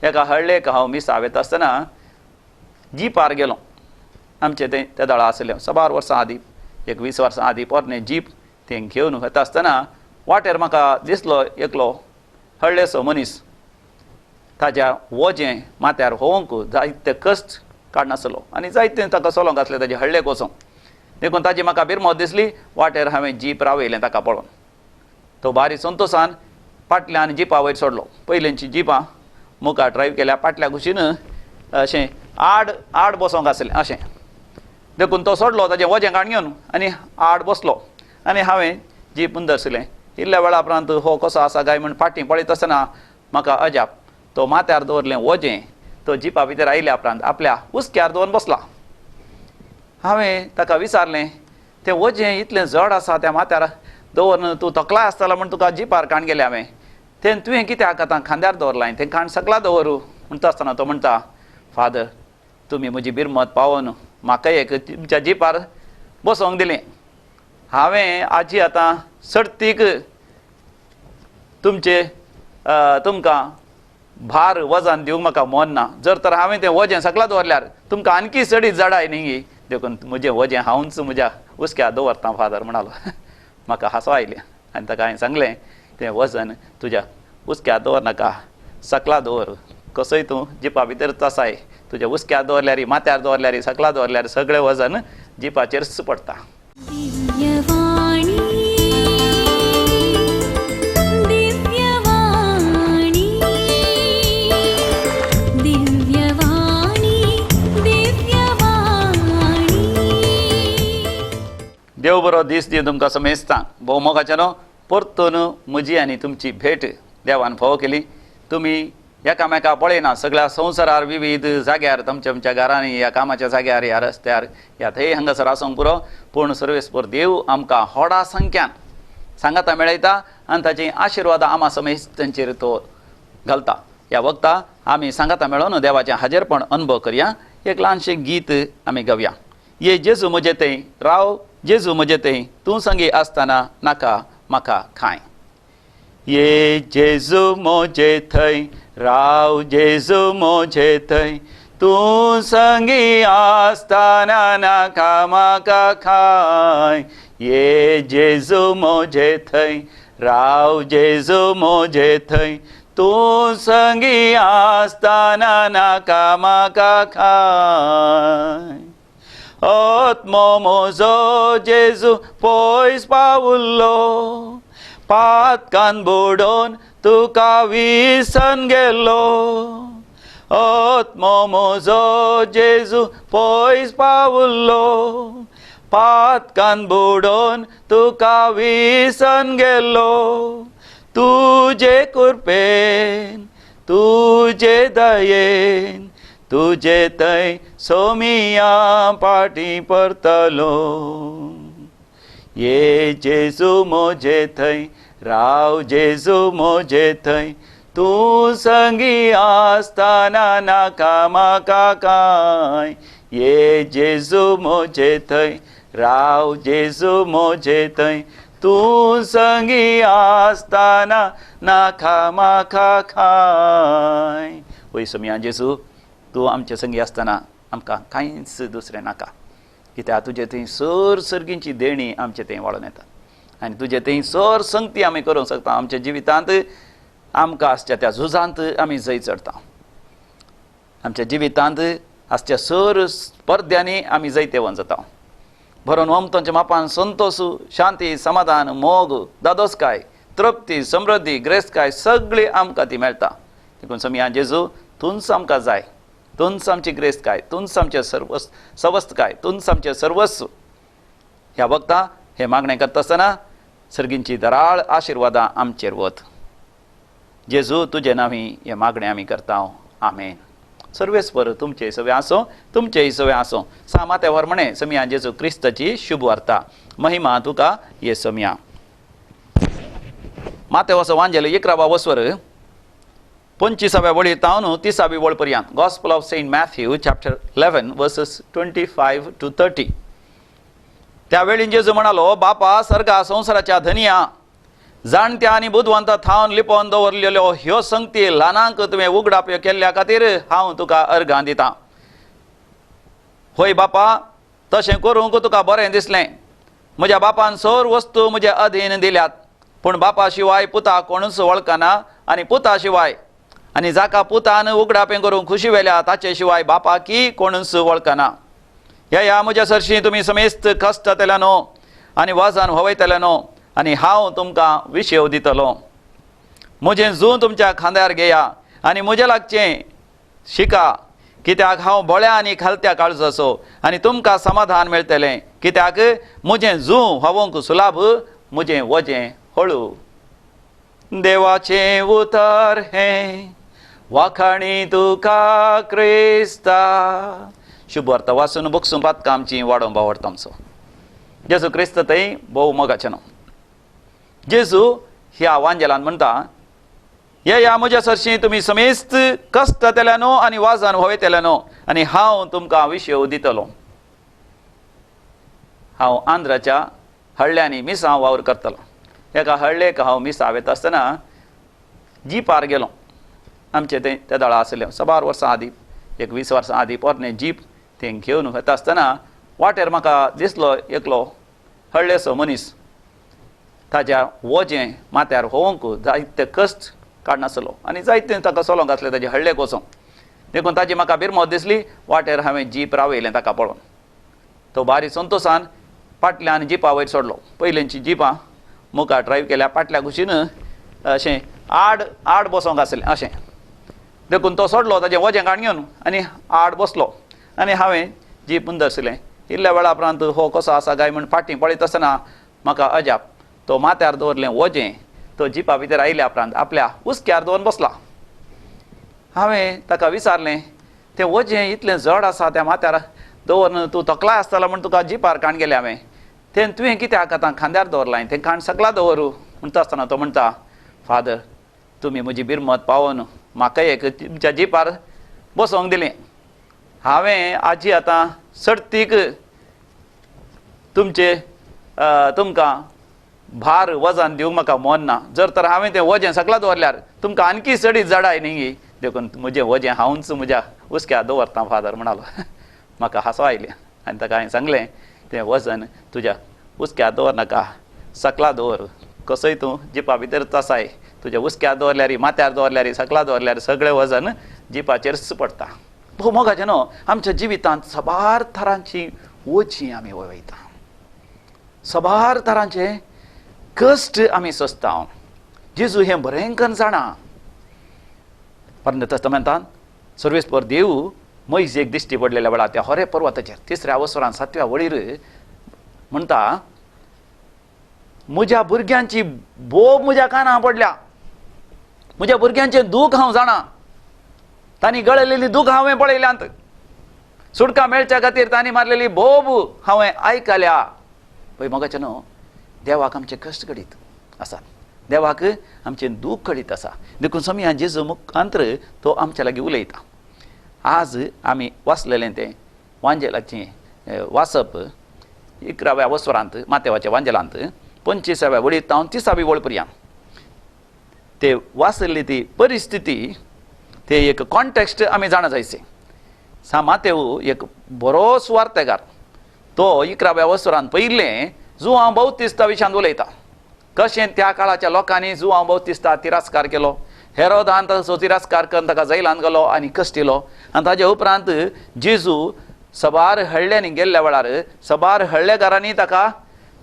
एका हळ्ळेक हांव मिसां वेता आसतना जीपार गेलो. आमचे ते त्या दळा आसलें 12 वर्सां आदीं, 20 वर्सां आदीं पोरने जीप थंय घेवन वता आसतना वाटेर म्हाका दिसलो एकलो हळ्ळेसो मनीस. ताच्या वजें माथ्यार होवंक जायते कश्ट काडनासलो आनी जायते ताका चलोंक आसलें ताजे हळ्ळेक वचोंक. देखून ताजी म्हाका बिरमोत दिसली. वाटेर हांवें जीप रावयलें ताका पळोवन. तो बारी संतोशान फाटल्यान जिपा वयर सोडलो. पयलींची जिपां मुखार ड्रायव्ह केल्या, फाटल्या कुशीन अशें आड बसोंक आसलें अशें. देखून तो सोडलो ताजें वजें काडून आनी आड बसलो आनी हांवें जीप धरसलें. इल्ल्या वेळा उपरांत हो कसो आसा काय म्हूण फाटीं पळयत आसतना म्हाका अजाप तो माथ्यार दवरलें वजें तो जिपा भितर आयल्या उपरांत आपल्या उस्क्यार दवरून बसला. हांवें ताका विचारलें तें वजें इतलें जड आसा त्या माथ्यार दवरून तूं तकलाय आसतलो म्हूण तुका जिपार काण गेलें हांवें. तें तुवें कित्याक आतां खांद्यार दवरलां तें काण सकला दवरूं म्हणटा आसतना तो म्हणटा फादर तुमी म्हजी बिरमत पावोवन म्हाका एक तुमच्या जिपार बसोंक दिलें. हांवें आजी आतां सर्तीक तुमकां भार वजन दिवंक म्हाका मन ना. जर तर हांवें तें वजें सकला दवरल्यार तुमकां आनकी चडी जडाय न्ही. देखून म्हजें वजें हांवूच म्हज्या उस्क्यार दवरतां फादर म्हणालो. म्हाका हांसो आयलें आनी ताका हांवें सांगलें तें वजन तुज्या उस्क्यार दवर नाका सकला दवर. कसोय तूं जिपा भितर आसाय तुज्या उस्क्यार दवरल्यार माथ्यार दवरल्यार सकला दवरल्यार सगळें वजन जिपाचेर पडटा. देव बरो दीस दी तुमकां समेस्तां. भोव मोगाच्यानो परतून म्हजी आनी तुमची भेट देवान फोव केली. तुमी एकामेका पळयना सगळ्या संवसारार विविध जाग्यार तुमच्या घरांनी ह्या कामाच्या जाग्यार ह्या रस्त्यार ह्या थंय हांगासर आसूंक पुरो. पूण सर्वेस्पर देव आमकां व्हडा संख्यान सांगाता मेळयता आनी ताची आशिर्वादां आमा समेस्तांचेर तो घालता. ह्या वखदां आमी सांगाता मेळोन देवाचें हाजेरपण अनुभव करया. एक ल्हानशें गीत आमी गावया. ये जेजू म्हजें थंय राव जेजू म्हजें थंय तूं संगी आसतना नाका म्हाका खाय. ये जेजू म्हजें थंय राव जेजू म्हजें थंय तूं संगी आसतना नाका म्हाका खाय. ये जेजू म्हजें थंय राव जेजू म्हजें थंय तूं संगी आसतना नाका म्हाका खाय. आत्मो म्हजो जेजू पयस पावुल्लो पातकान बुडोवन तुका विसन गेल्लो. आत्मो म्हजो जेजू पयस पावुल्लो पातकान बुडोवन तुका विसन गेल्लो. तुजे कृपेन तुजे दयेन तुजे थंय सोमिया पाटी परतलो. ये जेजू म्हजें थंय राव जेजू म्हजें थंय तूं संगी आसतना नाका म्हाका खाय. ये जेजू म्हजें थंय राव जेजू म्हजें थंय तूं संगी आसतना नाका म्हाका खाय. वय सोमिया जेजू तूं आमचे संगी आसतना आमकां कांयच दुसरें नाका. कित्याक तुजे थंय सर सर्गींची देणी आमचे थंय वाळून येता आनी तुजे थंय सर संगती आमी करूंक शकता. आमच्या जिवितांत आमकां आसच्या त्या झुजांत आमी जैत चडटा. आमच्या जिवितांत आसच्या सर परद्यांनी आमी जैतेवंत जाता. भरोन ओमतांच्या मापान संतोश शांती समाधान मोग दादोसकाय तृप्ती समृद्धी ग्रेसकाय सगळी आमकां ती मेळटा. देखून सोमिया जेजू तूंच आमकां जाय. तूंच आमची ग्रेस काय तूंच आमचें सवस्त काय तूंच आमचें सर्वस्व. ह्या वखदां हें मागणें करता आसतना सर्गींची दराळ आशिर्वादां आमचेर वत. जेजू तुजे नांवी हें मागणें आमी करता. आमेन. सर्वेस्पर तुमचे सवे आसूं तुमचेय सवे आसूं. सामा ते वर्मणे सोमिया जेजू क्रिस्ताची शुभ वार्ता. महिमा तुका ये सोमिया. मातेवाचो वांजेल 11वा वस्वर 25व्या वळी तावन 30वी वळ पर्यंत. Gospel of Saint Matthew chapter 11 verses 25 to 30. त्या वेळी जेजू म्हणालो बापा सर्गा संवसाराच्या धनिया जाणट्या आनी बुदवंत थावन लिपोवन दवरलेल्यो ह्यो संगती ल्हानांक तुवें उगडाप्यो केल्ल्या खातीर हांव तुका अर्गां दितां. होय बापा, तशें करूंक तुका बरें दिसलें. म्हज्या बापान सर वस्तू म्हजे अधीन दिल्यात, पूण बापा शिवाय पुता कोणूच वळखना आनी पुता शिवाय आनी जाका पुतान उगडापें करूंक खुशी वेल्या ताचे शिवाय बापाकी कोणूच वळखना. ह्या म्हज्या सरशी तुमी समेस्त कश्ट न्हू आनी वाजान ववयतले न्हू आनी हांव तुमकां विशेव दितलो. म्हजें जूं तुमच्या खांद्यार घेया आनी म्हजें लागचें शिका, कित्याक हांव बोळ्या आनी खालत्या काळजो असो आनी तुमकां समाधान मेळटलें. कित्याक म्हजें जूं व्हावूंक सुलाभ, म्हजें वजें हळू. देवाचें उतर हें वाखाणी तुका क्रिस्ता. शुभ अर्थ वाचून बक्षून पातकां आमची वाडोवंक आवडटा आमचो. जेजू क्रिस्त थंय भोव मोगाचें नांव. जेजू ह्या वांजेलान म्हणटा, ह्या म्हज्या सरशी तुमी समेस्त कश्ट केल्या न्हू आनी वाजान ववयतले न्हू आनी हांव तुमकां विशेव दितलो. हांव आंध्राच्या हळ्ळ्यांनी मिसां वावर करतलो. एका हळ्ळेक हांव मिसां वेता आसतना जीपार गेलो. आमचे थंय त्या दळा आसलें 12 वर्सां आदीं, 20 वर्सां आदीं पोरणे जीप थंय घेवन वता आसतना वाटेर म्हाका दिसलो एकलो हळ्ळेसो मनीस. ताच्या वजें माथ्यार होवंक जायते कश्ट काडनासलो आनी जायते ताका चलोंक आसलें ताजे हळ्ळेक वचोंक. देखून ताजी म्हाका बिरमत दिसली. वाटेर हांवें जीप रावयलें ताका पळोवन. तो बारी संतोशान फाटल्यान जिपा वयर सोडलो. पयलींची जिपां मुखार ड्रायव केल्या, फाटल्या कुशीन अशें आड बसोंक आसलें अशें. देखून तो सोडलो ताजें वजें काडून घेवन आनी आड बसलो आनी हांवें जीप धरसलें. इल्ल्या वेळा उपरांत हो कसो आसा काय म्हण फाटीं पळयत आसतना म्हाका अजाप, तो माथ्यार दवरलें वजें तो जिपा भितर आयल्या उपरांत आपल्या उस्क्यार दवरून बसला. हांवें ताका विचारलें, तें वजें इतलें जड आसा त्या माथ्यार दवरून तूं तकलाय आसतलो म्हण तुका जिपार काण गेलें हांवें, तें तुवें कित्याक आतां खांद्यार दवरलां, तें काण सकला दवरूं म्हणटा आसतना तो म्हणटा, फादर तुमी म्हजी बिरमत पावोवन म्हाका एक तुमच्या जिपार बसोंक दिलें. हांवें आजी आतां सर्तीक तुमकां भार वजन दिवंक म्हाका मन ना. जर तर हांवें तें वजें सकला दवरल्यार तुमकां आनकी चडी जडाय न्ही. देखून म्हजें वजें हांवूच म्हज्या उस्क्यार दवरतां फादर म्हणालो. म्हाका हांसो आयलें आनी ताका हांवें सांगलें, तें वजन तुज्या उस्क्यार दवर नाका, सकला दवर. कसोय तूं जिपा भितरच आसाय, तुज्या उस्क्यार दवरल्यार माथ्यार दवरल्यार सकला दवरल्यार सगळें वजन जिपाचेरच पडटा. भोव मोगाचें न्हू. आमच्या जिवितांत सबार तरांची वजीं आमी वयता, सबार तरांचे कश्ट आमी सोंसता. जेजू हें बरें करून जाणा. पोरण्या तस्तामेंतांत सर्वेस्पर देव मैजेक दिश्टी पडलेल्या वेळार त्या होरे पर्वताचेर 3ऱ्या अवसरांत 7व्या वळीर म्हणटा, म्हज्या भुरग्यांची बोब म्हज्या कानां पडल्या, म्हज्या भुरग्यांचें दूख हांव जाणा. तांणी गळयलेली दूख हांवें पळयल्यांत, सुटका मेळच्या खातीर तांणी मारलेली बोब हांवें आयकल्या. पळय मोगाचें न्हू, देवाक आमचे कश्ट घडीत आसात, देवाक आमचें दूख घडीत आसा. देखून समया जेजू मुखांतर तो आमच्या लागीं उलयता. आज आमी वाचलेलें तें वांजेलाचें वाचप 11व्या अवसरांत मातेवाच्या वांजेलांत 25व्या वळींत तावन 30वी वळ पर्यंत. ते वाचलेली ती परिस्थिती, ते एक कॉन्टेक्स्ट आमी जाणा जायचे. मातेव एक बरो सुवार्थेकार. तो 11व्या अवसरांत पयलें जुआंव बौतिस्ता विशयान उलयता. कशें त्या काळाच्या लोकांनी जुआंव बौतिस्ता तिरस्कार केलो. हेरोदान ताचो तिरस्कार करून ताका जैलांत गेलो आनी कश्टिलो. आनी ताजे उपरांत जेजू सबार हळ्ळ्यांनी गेल्ल्या वेळार सबार हळ्ळेकारांनी ताका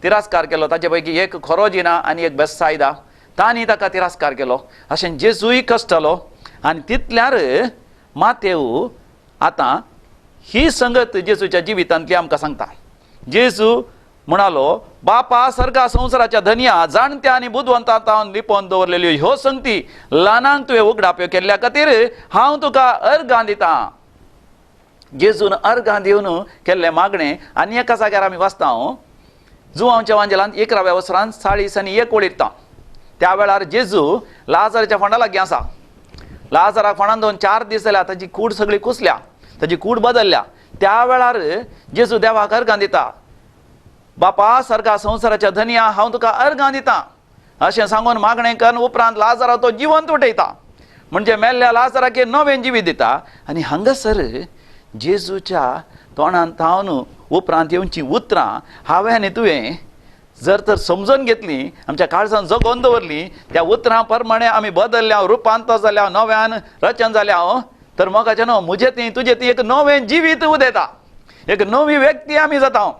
तिरस्कार केलो. ताचे पैकी एक खोरोजिना आनी एक बेतसायदा, तांणी ताका तिरस्कार केलो. अशें जेजूय कश्टलो. आनी तितल्यार मातेव आतां ही संगत जेजूच्या जिवितांतली आमकां सांगता. जेजू म्हणालो, बापा सर्गा संवसाराच्या धन्या जाणट्या आनी बुदवंतां तावन लिपोवन दवरलेल्यो ह्यो संगती ल्हानांक तुवें उगडाप्यो केल्ल्या खातीर हांव तुका अर्गां दितां. जेजून अर्गां दिवन केल्लें मागणें आनी एका जाग्यार आमी वाचता. जुआंवच्या वांजेलांत 11व्या अवसरांत 40 आनी 1 वळीर त्या वेळार जेजू लाजाराच्या फोंडा लागीं आसा. लाजाराक फोंडान दवरून 4 दीस जाल्या, ताची कूड सगळी कुसल्या, ताची कूड बदलल्या. त्या वेळार जेजू देवाक अर्गां दिता. बापा सर्गा संवसाराच्या धन्या हांव तुका अर्गां दितां. अशें सांगून मागणें करून उपरांत लाजरा तो जिवंत उठयता, म्हणजे मेल्ल्या लाजराक नवें जिवीत दिता. आनी हांगासर जेजूच्या तोंडान तावन उपरांत येवची उतरां हांवें आनी तुवें जर तर समजून घेतली, आमच्या काळजांत जगोवन दवरली, त्या उतरां प्रमाणे आमी बदल्ल्या, रुपांतर जाल्या, नव्यान रचन जाल्या, तर म्हाका न्हू म्हजे ती तुजे ती एक नवें जिवीत उदेता, एक नवी व्यक्ती आमी जाता.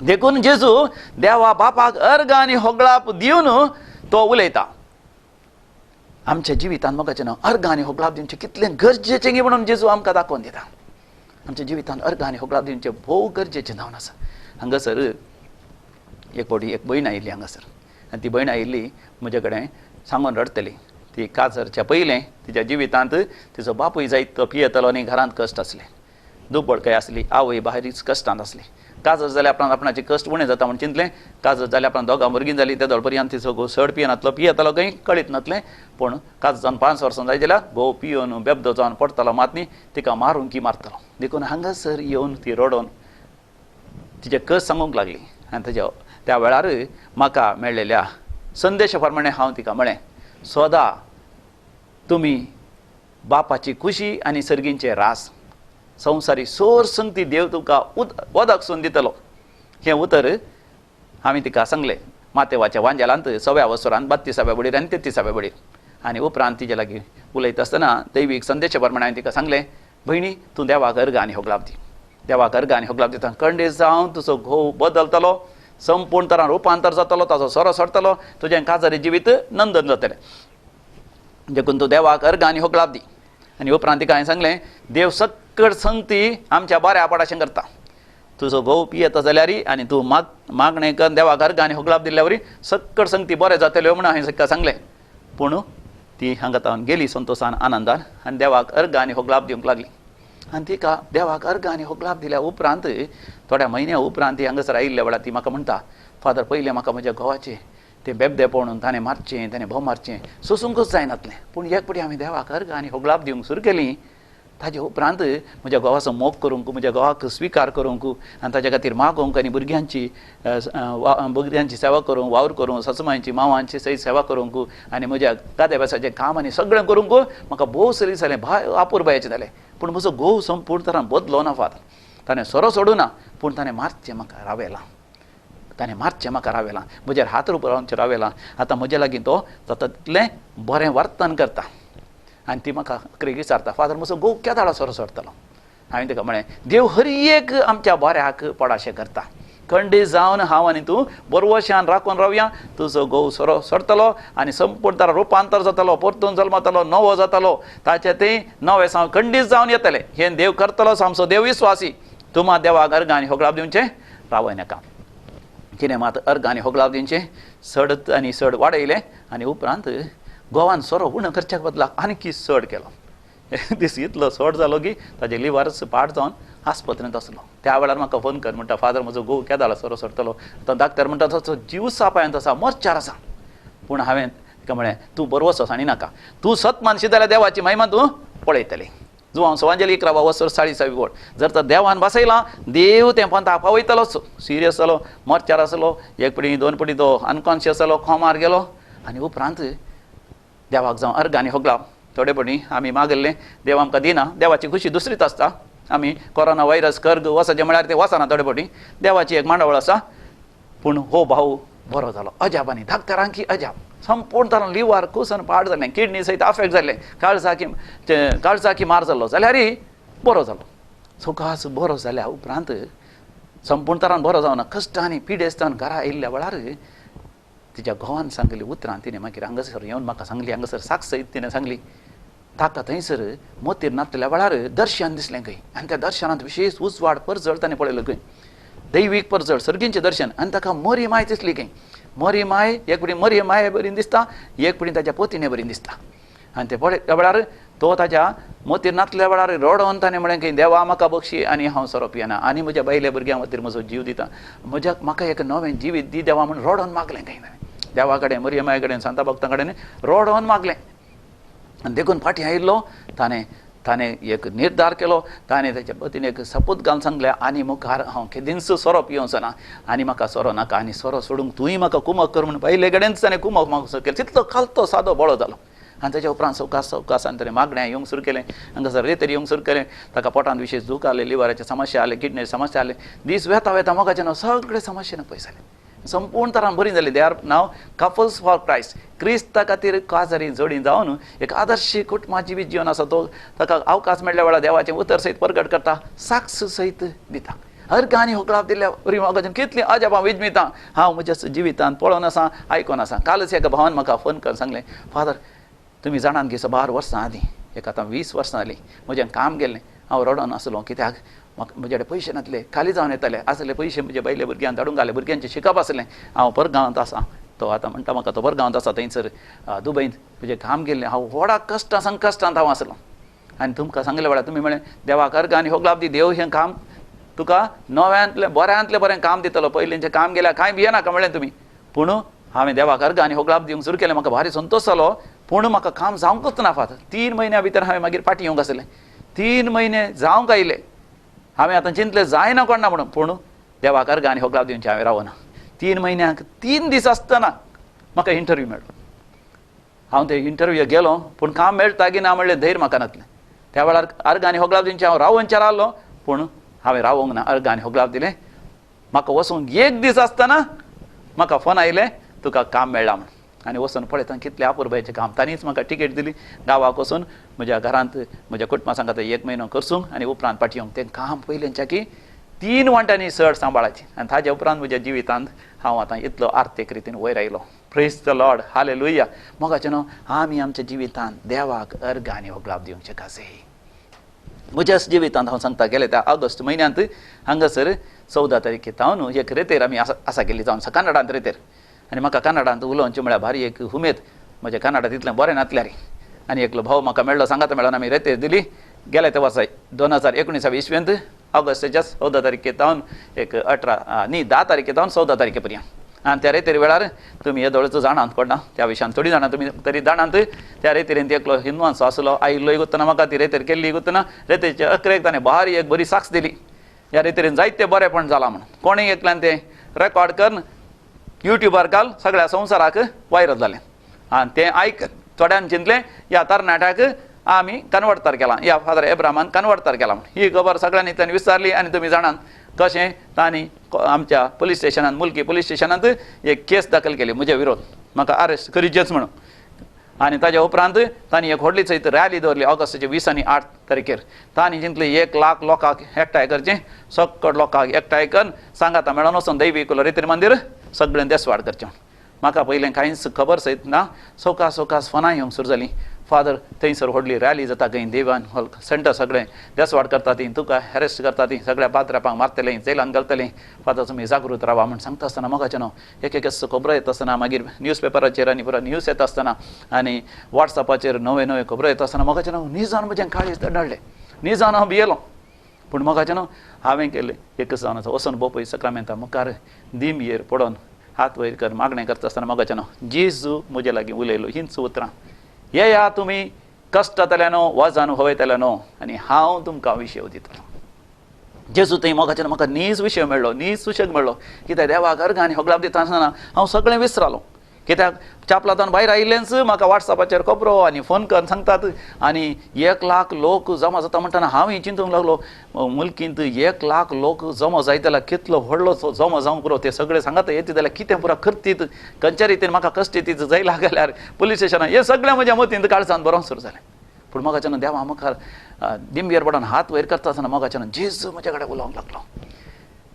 देखून जेजू देवा बापाक अर्ग आनी होगळाप दिवन तो उलयता. आमच्या जिवितांत म्हाका न्हू अर्ग आनी होगळाप दिवचें कितलें गरजेचें म्हणून जेजू आमकां दाखोवन दिता. आमच्या जिवितांत अर्ग आनी होगळाप दिवचें भोव गरजेचें जावन आसा. हांगासर एक फावटी एक भयण आयिल्ली हांगासर, आनी ती भयण आयिल्ली म्हजे कडेन सांगून रडटली. ती काजरच्या पयलें तिच्या जिवितांत तिचो बापूय जायत पियेतालो आनी घरांत कश्ट आसले, दुबळकाय आसली, आवय बाहेरीच कश्टांत आसली. काजर जाल्यार आपणाचे कश्ट उणें जाता म्हण चिंतलें. काजर जाल्यार आपणाक दोगां भुरगीं जालीं, त्या पर्यंत तिचो घोव चड पियेनातलो, पियेतालो खंय कळीत नासलें. पूण काजर जावन 5 वर्सां जाय जाल्यार घोव पियोन बेबदो जावन पडटालो मातनी, तिका मारून की मारतालो. देखून हांगासर येवन ती रडोवन तिचे कश्ट सांगूंक लागली. आनी त्या वेळार म्हाका मेळिल्ल्या संदेशा प्रमाणे हांव तिका म्हळें, सदां तुमी बापाची खुशी आनी सर्गींचे रास, संवसारी सोर संगती देव तुका वदक सून दितलो. हें उतर हांवें तिका सांगलें मातेवाच्या वांजेलांत 6व्या वसरांत 32व्या बडीर आनी 33व्या बडीर. आनी उपरांत तिचे लागीं उलयता आसतना दैवीक संदेशा प्रमाणे हांवें तिका सांगलें, भयणी तूं देवाक अर्ग आनी होगळाप दी, देवाक अर्ग आनी होगळाप दिता. खंडीत जावन तुजो घोव बदलतलो, संपूर्ण तरान रुपांतर जातलो, ताचो सोरो सरतलो, तुजें काजरी जिवीत नंदन जातलें. देखून तूं देवाक अर्ग आनी होगळाप दी. आनी उपरांत तिका हांवें सांगलें, देव सक्कड संगती आमच्या बऱ्या पडाशें करता. तुजो घोव पियेता जाल्यार आनी तूं मागणें कर देवाक अर्ग आनी होगळाप दिल्ल्या वरी सक्कड संगती बरें जातल्यो म्हणून हांवें तिका सांगलें. पूण ती हांगा तावन गेली संतोशान आनंदान आनी देवाक अर्ग आनी होगळाप दिवंक लागली. आनी तिका देवाक अर्ग आनी होगळाप दिल्या उपरांत थोड्या म्हयन्या उपरांत ती हांगासर आयिल्ल्या वेळार ती म्हाका म्हणटा, फादर पयलें म्हाका म्हज्या घोवाचें तें बेबदे पळोवन ताणें मारचें, ताणें भोव मारचें सोंसूंकच जायनातलें. पूण एक फावटी हांवें देवाक अर्ग आनी होगळाप दिवंक सुरू केली. ताजे उपरांत म्हज्या घोवाचो मोग करूंक, म्हज्या घोवाक स्विकार करूंक आनी ताचे खातीर मागोवंक आनी भुरग्यांची सेवा करूंक, वावर करूंक, ससमायेची मांवांची सयत सेवा करूंक आनी म्हज्या गाद्या बेसाचें काम आनी सगळें करूंक म्हाका भोव सरी जालें, आपुरबायेचें जालें. पूण म्हजो घोव संपूर्ण तरान बदलो ना फादर. ताणें सोरो सोडूं ना, पूण ताणें मारचें म्हाका रावयलां, ताणें मारचें म्हाका रावयलां, म्हजेर हात रावचे रावयलां. आतां म्हजे लागीं तो जाता तितलें बरें वर्तन करता. आनी ती म्हाका खरें विचारता, फादर म्हजो घोव केदाळो सोरो सोडटलो. हांवें ताका म्हळें, देव हर एक आमच्या बऱ्याक पडाशें करता. खंडीत जावन हांव आनी तूं बरवशान राखून रावया, तुजो घोव सोरो सोडटलो आनी संपूर्ण तरान रुपांतर जातलो, परतून जल्मतलो, नवो जातलो, ताचें तें नवें सावन खंडीत जावन येतलें. हें देव करतलो, आमचो देव विस्वासी. तूं मात देवाक अर्ग आनी होगळाप दिवचें रावय नाका. कितें मात अर्ग आनी होगळाप दिवचें चड आनी चड वाडयलें. आनी उपरांत घोवान सोरो उणो करच्या बदला आनीक चड केलो. दीस इतलो चड जालो की ताजे लिव्हरच पाड जावन आस्पत्रेंत आसलो. त्या वेळार म्हाका फोन कर म्हणटा, फादर म्हजो घोव केदाळो सोरो सोडटलो. आतां डाक्टर म्हणटा ताचो जीव सापायंत आसा, मोर्चार आसा. पूण हांवें तिका म्हळें, तूं बरो वचोस आनी नाका, तूं सत मानशी जाल्यार देवाची महिमा तूं पळयतली. जो हांव सवांजली 11 वर्सां 40 वोट जर तर देवान बसयलां, देव तें पंथा पावयतलोच. सिरियस जालो, मोर्चार आसलो, एक पडी 2 पडी तो अनकॉन्शियस जालो, खोमार गेलो. आनी उपरांत देवाक जावं अर्ग आनी होगळाप थोडे पडी आमी मागल्लें, देव आमकां दिना. देवाची खुशी दुसरीच आसता. आमी कोरोना वायरस कर्ग वचचें म्हळ्यार तें वचना थोडे पटी, देवाची एक मांडावळ आसा. पूण हो भाव बरो जालो, अजाप आनी धाकटरांकी अजाप. संपूर्ण तरान लिव्हर कुसन पाड जालें, किडनी सयत अफेक्ट जालें, काळजाकी मार जाल्लो जाल्यार बरो जालो. सुखास बरो जाल्या उपरांत संपूर्ण तरान बरो जावना, कश्ट आनी पिडेस्तान घरा आयिल्ल्या वेळार तिच्या घोवान सांगली उतरां. तिणें मागीर हांगासर येवन म्हाका सांगली, हांगासर साक्ष सयत तिणें सांगली, ताका थंयसर मोतीर नातल्या वेळार दर्शन दिसलें खंय. आनी त्या दर्शनांत विशेश उजवाड परजळ ताणें पळयलो खंय, दैवीक परजळ सर्गींचें दर्शन. आनी ताका मरी माय दिसली खंय. मरी माय एक पडी मरी माय बरी दिसता, एक पडी ताच्या पोतीने बरी दिसता. आनी ते पळय त्या वेळार तो ताच्या मोतीर नातल्या वेळार रडोवन ताणें म्हळें की देवा म्हाका बक्षी आनी हांव सोरो पियेना आनी म्हज्या बायल्या भुरग्यां खातीर म्हजो जीव दिता, म्हाका एक नवें जिवीत दी देवा म्हूण रडोवन मागलें खंय. देवा कडेन मरियमाय कडेन सांता भक्तां कडेन रडोवन मागलें. आनी देखून फाटीं आयिल्लो ताणें ताणें एक निर्धार केलो, ताणें तेच्या पतीन एक सपूत घालून सांगलें आनी मुखार हांव केदींच सोरो पियोवचो ना आनी म्हाका सोरो नाका आनी सोरो सोडूंक तुवें म्हाका कुमक कर म्हणून पयले कडेनच ताणें कुमक म्हाका केलें. तितलो खालतो सादो बोळो जालो आनी तेच्या उपरांत सवकास सवकासान ताणें मागण्या येवंक सुरू केलें, हांगासर रेतेर येवंक सुरू केलें. ताका पोटांत विशेश दूख आले, लिव्हराचे समस्या आले, किडनीचे समस्या आले. दीस वेता वेता मोगाचें नांव सगळे समस्येन पयस जालें. संपूर्ण तरान बरी जाली. They are now couples for Christ. Crysta खातीर काजारी जोडी जावन एक आदर्श कुटुंबाची जिवीत जीवन आसा तो ताका अवकाश मेळ्ळ्या वेळार देवाचें उतर सयत प्रगट करता, साक्ष सयत दिता. अर्घ आनी होकळाप दिल्ल्या बरी मोगाचें कितलीं अजाप हांव विजमितां हांव म्हज्या जिवितांत पळोवन आसा, आयकोन आसा. कालच एका भावान म्हाका फोन करून सांगलें, फादर तुमी जाणात की 12 वर्सां आदीं एक आतां 20 वर्सां जालीं म्हजें काम गेल्लें, हांव रडोन आसलो कित्याक म्हाका म्हजे कडेन पयशे नासले, खाली जावन येताले. आसले पयशे म्हजे बायले भुरग्यांक धाडूंक घाले, भुरग्यांचें शिकप आसलें. हांव परगांवांत आसा, तो आतां म्हणटा म्हाका तो परगांवांत आसा, थंयसर दुबयंत म्हजें काम गेल्लें. हांव व्हडा कश्टां संकश्टांत हांव आसलो आनी तुमकां सांगले वेळार तुमी म्हळें देवाक अर्घ आनी होगलाप दी, देव हें काम तुका नव्यांतलें बऱ्यांतलें बरें काम दितलो, पयलींचें काम गेल्यार कांय भियेनाका म्हणलें तुमी. पूण हांवें देवाक अर्घ आनी होगलाप दिवंक सुरू केलें. म्हाका भारी संतोश जालो, पूण म्हाका काम जावंकच ना. फादर 3 म्हयन्या भितर हांवें मागीर फाटीं येवंक आसलें. 3 म्हयने जावंक आयले. हांवें आतां चिंतलें जायना कोणा म्हणून, पूण देवाक अर्घ आनी होगलाप दिवचें हांवें रावना. 3 म्हयन्याक 3 दीस आसतना म्हाका इंटरव्यू मेळ्ळो. हांव ते इंटरव्यूक गेलो, पूण काम मेळटा की ना म्हणलें धैर्य म्हाका नासलें. त्या वेळार अर्घ आनी होगलाप दिवचें हांव रावोवंचे रावलो, पूण हांवें रावोंक ना. अर्घ आनी होगलाप दिलें. म्हाका वचूंक 1 दीस आसतना म्हाका फोन आयले तुका काम मेळ्ळां म्हणून. आनी वचून पळयता कितलें अपुरबायेचें काम. तांणीच म्हाका टिकेट दिली गांवाक वचून म्हज्या घरांत म्हज्या कुटुंबा सांगात 1 म्हयनो करसूंक आनी उपरांत पाटी येवंक. तें काम पयलेंच्या की 3 वांट्यांनी चड सांबाळाची. आनी ताज्या उपरांत म्हज्या जिवितांत हांव आतां इतलो आर्थीक रितीन वयर आयलो. Praise the Lord, hallelujah. मोगाचें न्हू, आमी आमच्या जिवितांत देवाक अर्घ आनी होगलाप दिवचें काजे. म्हज्याच जिवितांत हांव सांगता गेले त्या ऑगस्ट म्हयन्यांत हांगासर 14 तारखेक हांव न्हू एक रेतेर आमी आसा गेल्ली जावन कन्नडांत रेतेर. आनी म्हाका कन्नडांत उलोवचें म्हळ्यार भारी एक उमेद. म्हजें कन्नडा तितलें बरें नासलें रे. आनी एकलो भाव म्हाका मेळ्ळो, सांगात मेळोन आमी रेतेर दिली. गेल्या त्या वर्सा 2019 इस्वेंत ऑगस्टाच्या 14 तारखेक जावन एक 10 तारखेक जावन 14 तारखे पर्यंत. आनी त्या रेतेर वेळार तुमी येदोळचो जाणांत कोणा त्या विशयान थोडी जाणां तुमी तरी जाणांत. त्या रेतेरेन एकलो हिंदवांचो आसलो, आयिल्लोय गुतना म्हाका ती रेतेर केल्ली गुतना रेतेच्या अकरेक ताणें भारी एक बरी साक्ष दिली. ह्या रेतेरेन जायते बरेंपण जालां म्हणून. कोणें एकल्यान तें रेकॉर्ड करून युट्यूबार घाल, सगळ्या संवसाराक वायरल जालें. आनी तें आयक थोड्यान चिंतलें ह्या तरणाट्याक आमी कन्वर्टर केलां, ह्या फादर एब्रामान कन्वर्टर केलां म्हणून. ही खबर सगळ्यांनी तांणी विचारली. आनी तुमी जाणात कशें तांणी आमच्या पुलीस स्टेशनांत, मुल्की पुलीस स्टेशनांत एक केस दाखल केली म्हजे विरोध, म्हाका अरेस्ट करीचेच म्हणून. आनी ताज्या उपरांत तांणी एक व्हडली चयत रॅली दवरली ऑगस्टाच्या 20 आनी 8 तारखेर. तांणी चिंतलें 1 लाख लोकांक एकठांय करचें, सकट लोकांक एकठांय करून सांगाता मेळोन वचून दैवीक रेतीर मंदीर सगळें देसवाड करचें. म्हाका पयलें कांयच खबर सयत ना. सवकास फोनां येवंक सुरू जालीं. फादर थंयसर व्हडली रॅली जाता खंय देवान सेंटर सगळें देसवाड करता ती, तुका हॅरेस्ट करता ती, सगळ्या बातरापांक मारतलें, जेलान घालतलें. फादर तुमी जागृत रावा म्हूण सांगता आसतना मोगाचें न्हू एक खबरो येता आसतना, मागीर न्यूज पेपराचेर आनी परत न्यूज येता आसतना आनी वॉट्सॅपाचेर नवे खबरो येता आसतना मोगाचें न्हू न्यूजान म्हजें काळीज दडलें. न्यूजान हांव भियेलो. पूण मोगाचें न्हू हांवें केलें एकच जावन वचून बोपय सक्रमेंता मुखार दिमयेर पडोन हात वयर कर मागणें करता आसतना मोगाचें न्हू जेजू म्हजे लागीं उलयलो हींच उतरां. येया तुमी कश्टांतल्यान वजान होवयतल्यान आनी हांव तुमकां विशय दितलो. जेजू थंय मोगाचें म्हाका नीज विशय मेळ्ळो, नीज सुशेग मेळ्ळो. कित्याक देवाक अर्घ आनी होगलाप दिता आसतना हांव सगळें विसरालो. कित्याक चापलातान भायर आयिल्लेंच म्हाका वॉट्सॅपाचेर खबरो आनी फोन करून सांगतात. आनी 1 लाख लोक जमा जाता म्हणटना हांवूय चिंतूंक लागलो मुल्कींत 1 लाख लोक जमा जायत जाल्यार कितलो व्हडलो जमा जावंक पुरो. ते सगळें सांगात येता जाल्यार कितें पुरो करतीत, खंयच्या रितीन म्हाका कश्ट येतीत जायला गेल्यार पुलीस स्टेशनार हें सगळें म्हज्या मतींत काळजांत बरोवंक सुरू जालें. पूण मोगाचें देवा मुखार दिमयेर पडोन हात वयर करता आसतना मोगाचें जेजू म्हजे कडेन उलोवंक लागलो.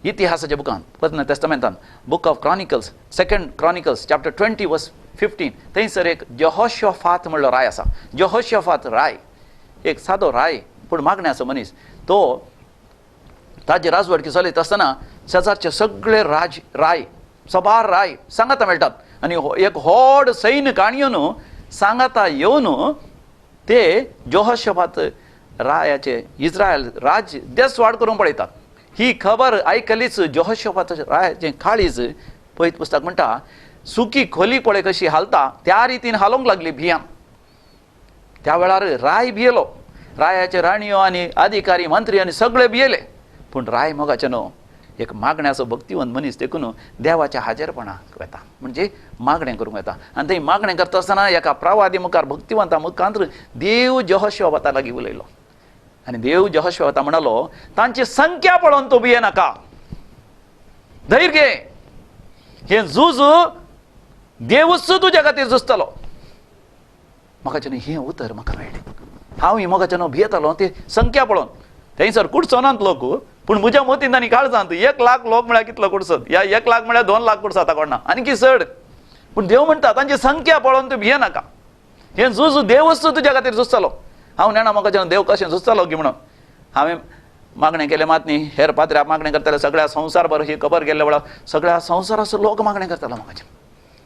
इतिहासाच्या बुकांत पत्न टेस्टमेंटांत book of Chronicles 2 Chronicles chapter 20 verse 15 थंयसर एक यहोशोफात म्हणलो राय आसा. यहोशोफात राय एक सादो राय पूण मागण्याचो मनीस. तो ताजी राजवडकी चलयता आसतना शेजारचे सगळे राय सबार राय सांगाता मेळटात. आनी एक व्हड सैन्य काणयोन सांगाता येवन ते यहोशोफात रायाचे इस्रायल राज देसवाड करून पळयतात. ही खबर आयकलीच यहोशोफात रायाचें काळीज पळयत पुस्तक म्हणटा सुकी खोली पळय कशी हालता त्या रितीन हालोवंक लागली भियान. त्या वेळार राय भियेलो रायाचे राणयो आनी अधिकारी मंत्री आनी सगळे भियेले. पूण राय मोगाचे न्हू एक मागण्याचो भक्तिवंत मनीस देखून देवाच्या हाजेरपणाक वता, म्हणजे मागणें करूंक येता. आनी थंय मागणें करता आसतना एका प्रवादी मुखार भक्तिवंता मुखांत देव यहोशुआ वता लागीं उलयलो. आनी देव यहोशुआ वता म्हणलो, तांची संख्या पळोवन तूं भिये नाका, धैर्य घे, हें झूज देवूच तुज्या खातीर झुजतलो. म्हाका न्ही हें उतर म्हाका मेळ्ळें. हांव मोगाचे न्हू भियेतालो ते संख्या पळोवन. थंयसर कुडचोनांत लोक, पूण म्हज्या मतींत आनी काळजांत 1 लाख लोक म्हळ्यार कितलो कुडचत, या 1 लाख म्हळ्यार 2 लाख कुडचत कोणा आनी चड. पूण देव म्हणटा तांची संख्या पळोवन तूं भिये नाका, हें झूज देवूच तुज्या खातीर झुजतलो. हांव नेणा म्हाका देव कशें झुजतलो की म्हणून हांवें मागणें केलें. मात न्ही हेर पात्र्याक मागणें करताले, सगळ्या संवसारभर ही खबर गेल्ल्या वेळार सगळ्या संवसाराचो लोक मागणें करतालो म्हाका.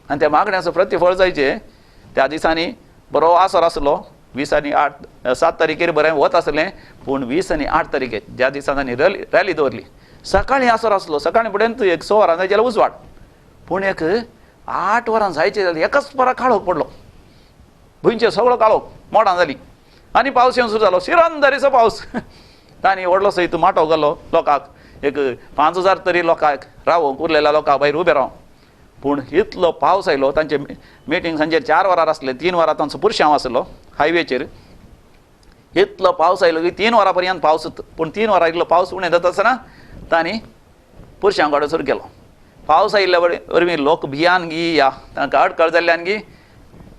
आनी त्या मागण्याचो प्रतिफळ जायचें. त्या दिसांनी बरो आसर आसलो, 20 आनी 7 तारीखेर बरें वत आसलें. पूण 20 आनी 8 तारीखेर ज्या दिसा तांणी रॅली दवरली, सकाळीं आसर आसलो. सकाळीं फुडें 6 वरां जायचे जाल्यार उजवाड. पूण 8 वरां जायचे जाल्यार एकाच परां काळोख पडलो. भुंयचेर सगळो काळोख, मोडां जालीं आनी पावस येवन सुरू जालो, शिरंदरीचो पावस. तांणी व्हडलो सयत माटो घालो लोकांक, 5000 तरी लोकांक रावोंक उरलेल्या लोकांक भायर उबे रावंक. पूण इतलो पावस आयलो. तांचे मिटींग सांजेर 4 वरां आसलें, 3 वरां तांचो पुरशांव आसलो हायवेचेर. इतलो पावस आयलो की 3 वरां पर्यंत पावस. पूण 3 वरां इतलो पावस उणें जाता आसतना तांणी पुरशांव काडून सुरू केलो. पावस आयिल्ल्या वरवीं लोक भियान गी या तांकां अडकळ जाल्ल्यान गी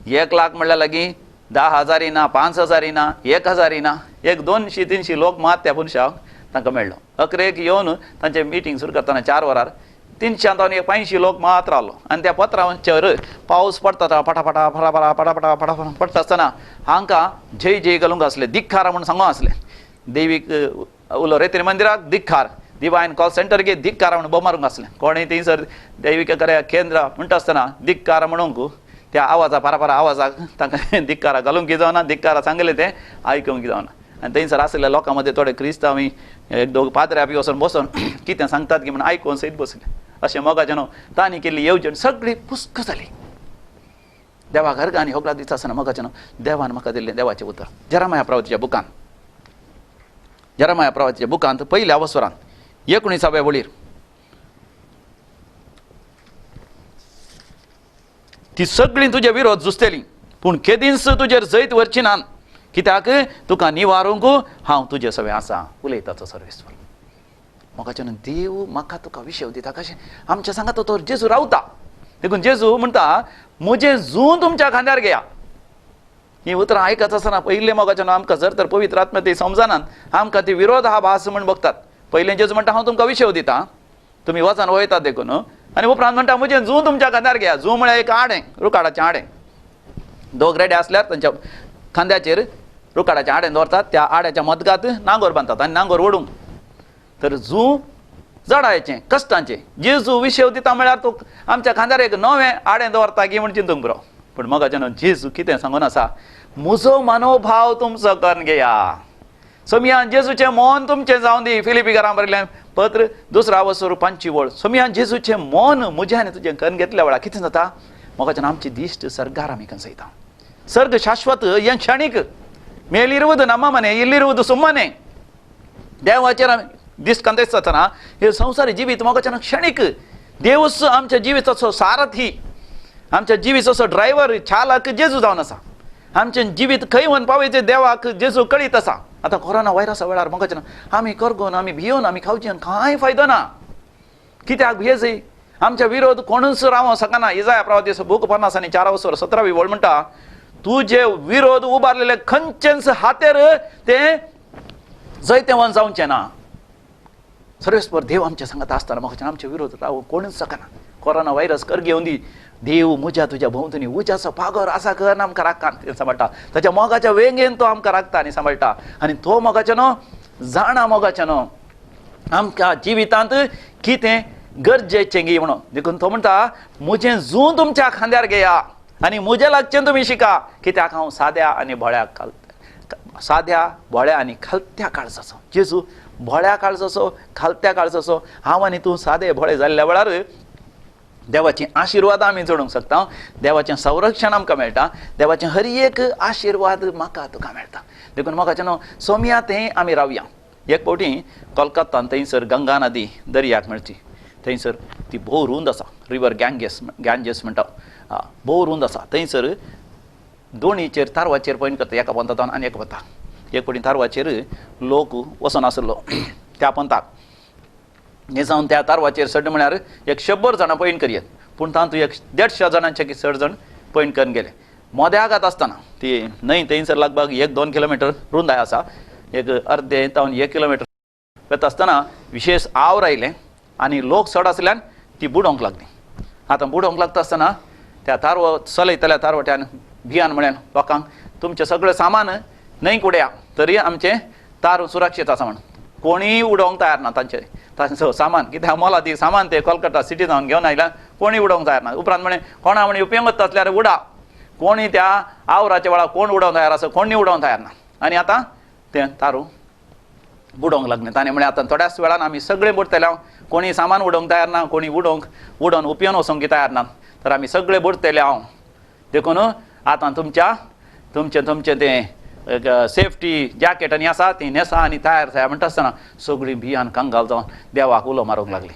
1 लाख म्हणल्यार लागीं 10,000 ना, 5,000 ना, 1,000 ना, 200-300 लोक मात त्या पुरशांक तांकां मेळ्ळो. अकरेक येवन तांचें मिटींग सुरू करतना 4 वरार 350 लोक मात रावलो. आनी त्या पत्राचेर पावस पडटा फटाफटा फटाफटा फटाफटा फटाफटा पडटा आसतना हांकां जय जय घालूंक आसलें, दिक्खार म्हणून सांगूंक आसलें. देवीक उलो रेतीर मंदिराक दिक्खार, डिवायन कॉल सेंटरगे दिक्खार म्हणून बोमारूंक आसलें. कोणें थंयसर देविकेकडे केंद्र म्हणटा आसतना दिक्खार म्हणूंक त्या आवाजा पारापारा आवाजाक तांकां दिक्कारा घालूंक जावना, दिक्कारा सांगलें तें आयकूंक जावना. आनी थंयसर आसलेल्या लोकां मदें थोडे क्रिस्तांवी 1-2 पाद्र्या बी वचून बसून कितें सांगतात की म्हणून आयकून सयत बसले. अशें मोगाचें न्हू तांणी केल्ली येवजण सगळी पुस्क जाली. देवा घरका आनी होगला दिता आसतना मोगाचें न्हू देवान म्हाका दिल्लें देवाचें उतर. जेरमाया प्रवादीच्या बुकांत पयल्या वसरांत 19व्या वळीर ती सगळीं तुजे विरोध झुजतलीं, पूण केदींच तुजेर जैत व्हरची नात, कित्याक तुका निवारूंक हांव तुजे सवे आसा, उलयताचो सर्वेस्वर. मोगाचें देव म्हाका तुका विशय दिता. कशें आमच्या सांगात तो जेजू रावता. देखून जेजू म्हणटा म्हजें जूं तुमच्या खांद्यार घेया. ही उतरां आयकत आसतना पयलें मोगाचें आमकां जर तर पवित्र आत्म्या ती समजनात आमकां ती विरोध हा भास म्हण बघतात. पयलें जेजू म्हणटा हांव तुमकां विशय दिता, तुमी वचन वयतात देखून. आनी उपरांत म्हणटा म्हजें जूं तुमच्या खांद्यार घेया. जूं म्हळ्यार एक आडें, रुखाडाचें आडें. 2 रेडे आसल्यार तांच्या खांद्याचेर रुखाडाचें आडें दवरतात. त्या आड्याच्या मदगांत नांगोर बांदतात आनी नांगोर ओडूंक. तर जूं जडायचें कश्टांचें. जेजू विशय दिता म्हळ्यार तूं आमच्या खांद्यार एक नवें आडें दवरता की म्हण चिंतूंक बरो. पूण मोगाचें जेजू कितें सांगून आसा, म्हजो मनोभाव तुमचो करून घेया. सोमियान जेजूचें मोन तुमचें जावं दी. फिलिपिकारां बरयलें पत्र 2 वसर 5 वळ. सोमियान जेजूचें मोन म्हजें आनी तुजें करून घेतल्या वेळार कितें जाता, मोगाचें आमची दिश्ट सर्गार आमी कंसयता. सर्ग शाश्वत हें क्षणीक. ಮೇಲಿರುವುದು ನಮ್ಮ ಮನೆ, ಇಲ್ಲಿರುವುದು ಸುಮ್ಮನೆ. देवाचेर दिश्ट कंदयता आसतना हे संवसारी जिवीत मोगाचें क्षणीक. देवूच आमच्या जिविताचो सारथी, आमच्या जिविताचो ड्रायव्हर, चालक जेजू जावन आसा. आमचें जिवीत खंय व्हरून पावयचें देवाक जेजू कळीत आसा. आतां कोरोना व्हायरसा वेळार मोगाचें आमी करगोन आमी भियोन आमी खावचें कांय फायदो ना. कित्याक भियेचय आमच्या विरोध कोणूच रावों सकना. इजाया प्रवादी बूक 50 आनी 4 वसर 17वी वळ म्हणटा तुजे विरोध उबारलेले खंयचेच हातेर ते जैते वन जावचें ना. सर्वेस्पर देव आमच्या सांगात आसतना म्हाका आमचे विरोध राव कोणूच सकना. कोरोना व्हायरस कर घेवन दी. देव म्हज्या तुज्या भोंवतणी उज्याचो पागोर आसा कर आमकां राखता आनी सांबाळटा. ताच्या मोगाच्या वेंगेन तो आमकां राखता आनी सांबाळटा. आनी तो मोगाचें न्हू जाणा मोगाचें न्हू आमच्या जिवितांत कितें गरजेचें गी म्हणून. देखून तो म्हणटा म्हजें जूं तुमच्या खांद्यार घेया आनी म्हजें लागचें तुमी शिका. कित्याक हांव साद्या आनी भोळ्या आनी खालत्या काळजाचो. जेजू भोळ्या काळजाचो, खालत्या काळजाचो. हांव आनी तूं सादे भोळे जाल्ल्या वेळार देवाची आशिर्वाद आमी जोडूंक शकता, देवाचें संरक्षण आमकां मेळटा, देवाचें हर एक आशिर्वाद म्हाका तुका मेळटा. देखून म्हाका न्हू सोम्या थंय आमी रावया. एक फावटी कोलकातान थंयसर गंगा नदी दर्याक मेळची, थंयसर ती भोव रुंद आसा, रिवर गँजेस म्हणटा, भोव रुंद आसा. थंयसर दोनीचेर तारवाचेर पॉयंट करता, एका पंथान आनी एका पंथाक. एक फावटी तारवाचेर लोक वचून आसलो त्या पंथाक, हे जावन त्या तारवाचेर चड म्हळ्यार 100 जाणां पॉयंट करयत, पूण तातूंत 150 जाणांचे चड जाण पॉयंट करून गेले. मोद्या गात आसतना ती न्हंय थंयसर लागभग 1-2 किलोमिटर रुंदाय आसा, एक अर्दे तावन 1 किलोमिटर वता आसतना विशेष आवर आयलें आनी लोक चड आसल्यान ती बुडोवंक लागली. आतां बुडोवंक लागता आसतना त्या तारवो चलयतल्या तारवट्यान भियान म्हळ्यान लोकांक तुमचें सगळें सामान न्हंयक उडया, तरी आमचें तार सुरक्षीत आसा म्हण. कोणीय उडोवंक तयार ना तांचें सामान, कित्याक मोलादी सामान ते कोलकाता सिटी जावन घेवन आयल्यार कोणीय उडोवंक तयार ना. उपरांत म्हणे कोणा म्हणे उपयोगत आसल्यार उडा, कोणी त्या आवराच्या वेळार कोण उडोवंक तयार आसा, कोणी उडोवंक तयार ना. आनी आतां तें तारू बुडोवंक लागलें. ताणें म्हळें आतां थोड्याच वेळान आमी सगळें बुडतले, कोणी सामान उडोवंक तयार ना, कोणी उडोवन उपयोन वचोंक तयार ना, तर आमी सगळे बुडतले हांव. देखून आतां तुमचें तें सेफ्टी जॅकेट आनी आसा ती न्हेसा आनी तयार जाया म्हणटा आसतना सगळीं भियान कंगाल जावन देवाक उलो मारूंक लागली.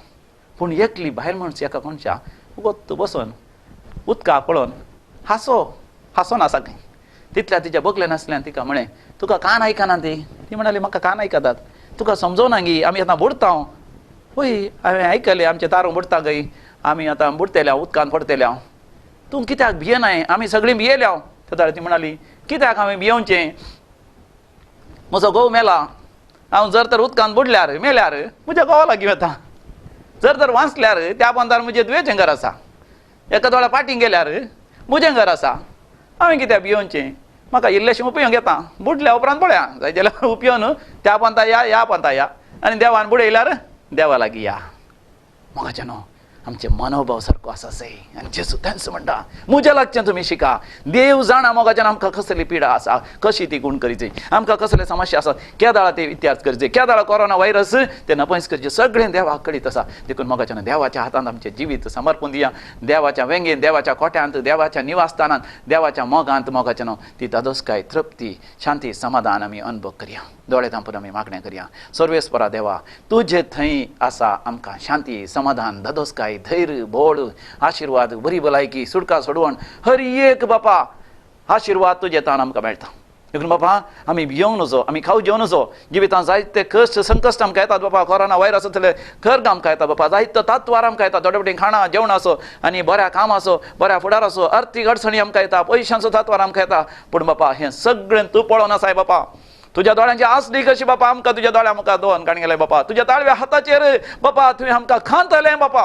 पूण एकली भायर मणस एका मनशा वत बसून उदका पळोवन हांसोन आसा खंय. तितल्या तिच्या बगले नासल्यान तिका म्हळें तुका कान आयकना ती म्हणाली म्हाका कान आयकतात, तुका समजोना गी आमी आतां बुडता. पळय हांवें आयकलें आमचें तारू बुडता गई, आमी आतां बुडतले उदकान पडतले. तूं कित्याक भियेनाय, आमी सगळीं भियेल्या. तेन्ना ती म्हणाली कित्याक हांवें भियोवचें, म्हजो घोव मेला, हांव जर तर उदकान बुडल्यार मेल्यार म्हज्या घोवा लागीं वता, जर वाचल्यार त्या पंथार म्हजें दुयेचें घर आसा, एका दोळ्या फाटीं गेल्यार म्हजें घर आसा, हांवें कित्याक भियोवचें, म्हाका इल्लेशें उपयोग येता, बुडल्या उपरांत पळया जाय जाल्यार उपयोन त्या पंथा या पंथा या आनी देवान बुडयल्यार देवा लागीं या. म्हाका न्हू आमचे मनोभाव सारको आसा सै. आनी जेजू तेंच म्हणटा म्हज्या लागचें तुमी शिका. देव जाणा मोगाच्यान आमकां कसली पिडा आसा, कशी ती गुण करीची, आमकां कसले समस्या आसा, केदाळा ते इतिहास करचे, केदाळा कोरोना व्हायरस ते नपयस करचे, सगळें देवाक कळीत आसा. देखून मोगाच्यान देवाच्या हातांत आमचें जिवीत समर्पून दिया. देवाच्या वेंगेन, देवाच्या कोट्यांत, देवाच्या निवासस्थानांत, देवाच्या मोगांत मोगाच्यान ती दादोसकाय, तृप्ती, शांती, समाधान आमी अनुभव करया. दोळे धांपून आमी मागणें करया. सर्वेस्परा देवा तुजे थंय आसा आमकां शांती, समाधान, दादोसकाय, धैर्य, बोड, आशिर्वाद, बरी भलायकी, सुटका सोडवण, हर एक बापा आशिर्वाद तुजे तान आमकां मेळटा. देखून बापा आमी भियोंक नजो, आमी खाव जेवं नजो. जिवितांत जायते कश्ट संकश्ट आमकां येतात बापा, कोरोना व्हायरस जातले खर्ग आमकां येता बापा, जायतो तात्वार आमकां येता, थोडे फावटी खाणा जेवण आसो आनी बऱ्या काम आसो, बऱ्या फुडार आसो, अर्थीक अडचणी आमकां येता, पयशांचो तात्वार आमकां येता. पूण बापा हें सगळें तूं पळोवन आसाय बापा. तुज्या दोळ्यांची आसली कशी बापा आमकां तुज्या दोळ्या मुखार दोन काणी गेले बापा. तुज्या ताळव्या हाताचेर बापा तुवें आमकां खांतलें बापा.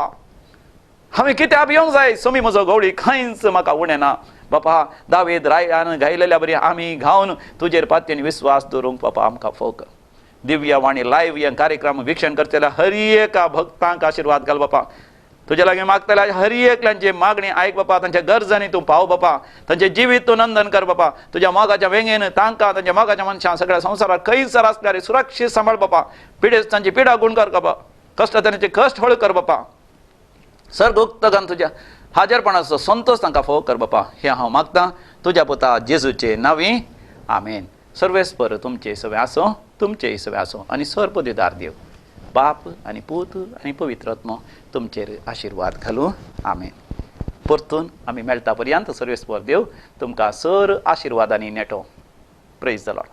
हांवें कित्याक भियोंक जाय, सोमी म्हजो गवळी खंयच म्हाका उणें ना बापा. दावेद रायान गायलेल्या बरी आमी गावन तुजेर पातयेन विस्वास दवरूंक बापा आमकां फोक. दिव्य वाणी लायव्ह हे कार्यक्रम विक्षण करतल्या हर एका भक्तांक आशिर्वाद घाल बापा. तुजे लागीं मागतल्या हर एकल्यांची मागणी आयक बापा. तांच्या गरजांनी तूं पाव बापा. तांचें जिवीत तूं नंदन कर बापा. तुज्या मोगाच्या वेंगेन तांकां तांच्या मोगाच्या मनशांक सगळ्या संवसाराक खंयसर आसल्यार सुरक्षीत सांबाळ बापा. पिडेस्त तांची पिडा गुण कर बापा. कश्ट तांचे कश्ट हळ कर बापा. सर्गोक्तगान तुज्या हाजरपणाचो संतोष तांकां फोव कर बापा. हें हांव मागतां तुज्या पुता जेजूचे नांवी. आमेन. सर्वेस्पर तुमचे सवे आसो, तुमचे सवे आसो आनी सर्पदिदार देव बाप आनी पूत आनी पवित्र आत्मो तुमचेर आशिर्वाद घालूं. आमेन. परतून आमी मेळटा पर्यंत सर्वेस्पर देव तुमकां सर आशिर्वादांनी नेटो. Praise the Lord.